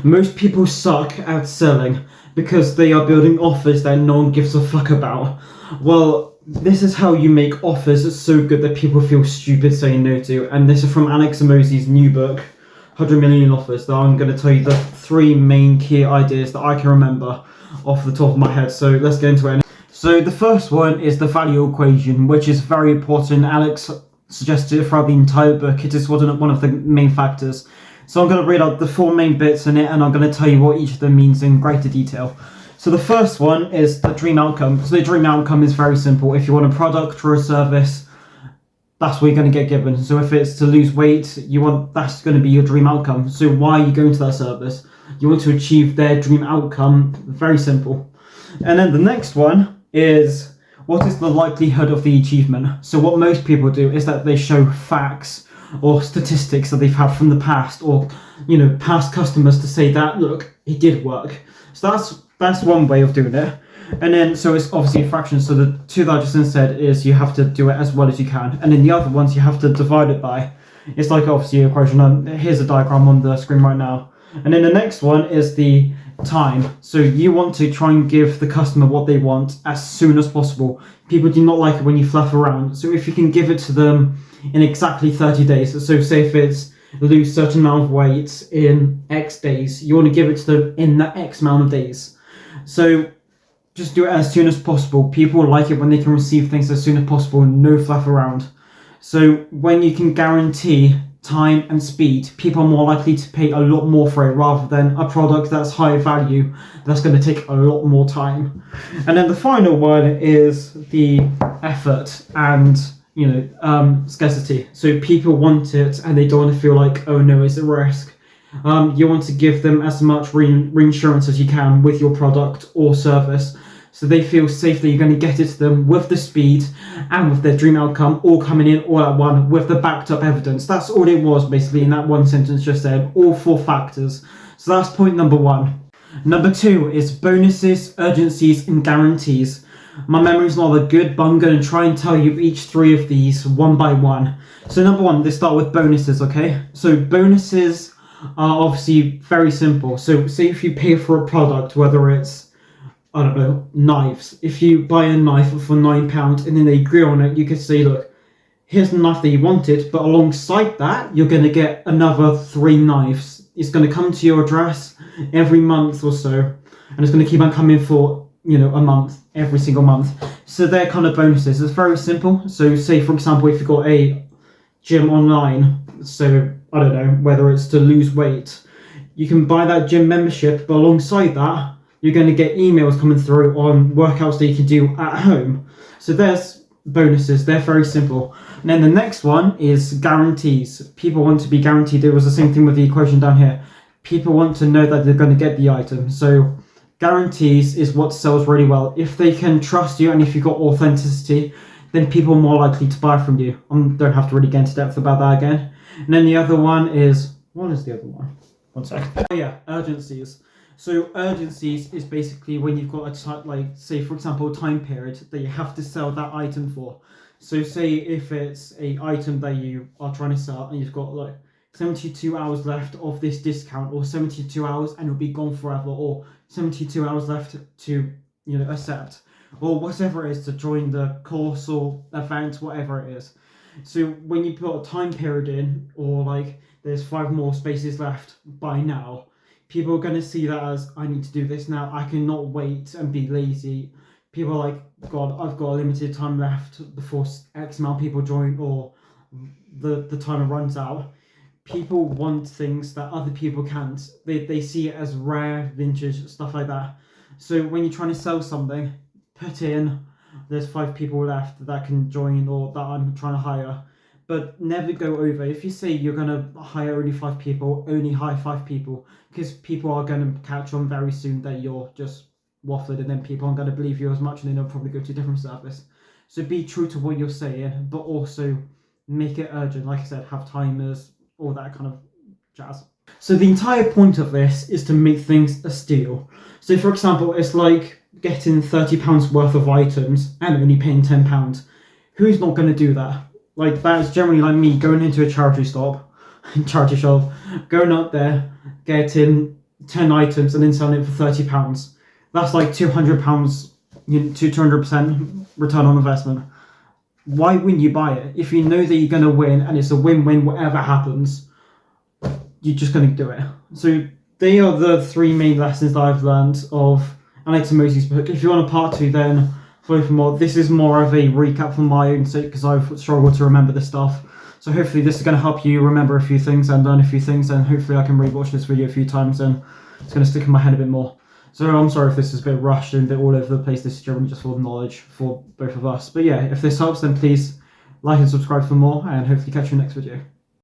Most people suck at selling because they are building offers that no one gives a fuck about. Well, this is how you make offers so good that people feel stupid saying no to. And this is from Alex Amosi's new book, 100 Million Offers, that I'm going to tell you the 3 main key ideas that I can remember off the top of my head. So let's get into it. So the first one is the value equation, which is very important. Alex suggested it throughout the entire book. It is one of the main factors. So I'm going to read out the 4 main bits in it, and I'm going to tell you what each of them means in greater detail. So the first one is the dream outcome. So the dream outcome is very simple. If you want a product or a service, that's what you're going to get given. So if it's to lose weight, that's going to be your dream outcome. So why are you going to that service? You want to achieve their dream outcome. Very simple. And then the next one is, what is the likelihood of the achievement? So what most people do is that they show facts or statistics that they've had from the past, or past customers, to say that, look, it did work. So that's one way of doing it. And then so it's obviously a fraction. So the 2 that I just said is you have to do it as well as you can, and then the other ones you have to divide it by. It's like obviously an equation. Here's a diagram on the screen right now. And then the next one is the time. So you want to try and give the customer what they want as soon as possible. People do not like it when you fluff around. So if you can give it to them in exactly 30 days, so say if it's lose certain amount of weight in X days, you want to give it to them in that X amount of days. So just do it as soon as possible. People like it when they can receive things as soon as possible, no fluff around. So when you can guarantee time and speed, people are more likely to pay a lot more for it, rather than a product that's high value that's going to take a lot more time. And then the final one is the effort and scarcity. So people want it and they don't want to feel like, oh no, it's a risk. You want to give them as much reinsurance as you can with your product or service, so they feel safe that you're going to get it to them with the speed and with their dream outcome all coming in all at one with the backed up evidence. That's all it was basically in that one sentence just said, all 4 factors. So that's point number 1. Number 2 is bonuses, urgencies and guarantees. My memory's not that good, but I'm going to try and tell you each 3 of these one by one. So number 1, let's start with bonuses, okay? So bonuses are obviously very simple. So say if you pay for a product, whether it's, I don't know, knives. If you buy a knife for £9 and then they agree on it, you could say, look, here's the knife that you wanted, but alongside that, you're going to get another 3 knives. It's going to come to your address every month or so, and it's going to keep on coming for, a month, every single month. So they're kind of bonuses. It's very simple. So say, for example, if you've got a gym online, so I don't know, whether it's to lose weight, you can buy that gym membership, but alongside that, you're going to get emails coming through on workouts that you can do at home. So there's bonuses. They're very simple. And then the next one is guarantees. People want to be guaranteed. It was the same thing with the equation down here. People want to know that they're going to get the item. So guarantees is what sells really well. If they can trust you and if you've got authenticity, then people are more likely to buy from you. Don't have to really get into depth about that again. And then the other one is, what is the other one? One second. Oh yeah, urgencies. So urgencies is basically when you've got say for example, a time period that you have to sell that item for. So say if it's a item that you are trying to sell and you've got like 72 hours left of this discount, or 72 hours and it'll be gone forever, or 72 hours left to accept, or whatever it is, to join the course or event, whatever it is. So when you put a time period in, or like there's 5 more spaces left by now, people are going to see that as, I need to do this now, I cannot wait and be lazy. People are like, God, I've got a limited time left before X amount of people join, or the timer runs out. People want things that other people can't. They see it as rare, vintage, stuff like that. So when you're trying to sell something, put in, there's 5 people left that can join, or that I'm trying to hire. But never go over. If you say you're going to hire only 5 people, only hire 5 people, because people are going to catch on very soon that you're just waffling, and then people aren't going to believe you as much, and then they'll probably go to a different service. So be true to what you're saying, but also make it urgent. Like I said, have timers, all that kind of jazz. So the entire point of this is to make things a steal. So for example, it's like getting £30 worth of items and only paying £10. Who's not going to do that? Like, that is generally like me going into a charity shop, going up there, getting 10 items and then selling it for £30. That's like £200, to 200% return on investment. Why wouldn't you buy it? If you know that you're going to win and it's a win-win whatever happens, you're just going to do it. So they are the 3 main lessons that I've learned of Alex and Mosey's book. If you want a part 2, then follow for more. This is more of a recap for my own sake because I've struggled to remember this stuff. So hopefully this is going to help you remember a few things and learn a few things, and hopefully I can rewatch this video a few times and it's going to stick in my head a bit more. So I'm sorry if this is a bit rushed and a bit all over the place. This is generally just for knowledge for both of us. But yeah, if this helps, then please like and subscribe for more, and hopefully catch you in the next video.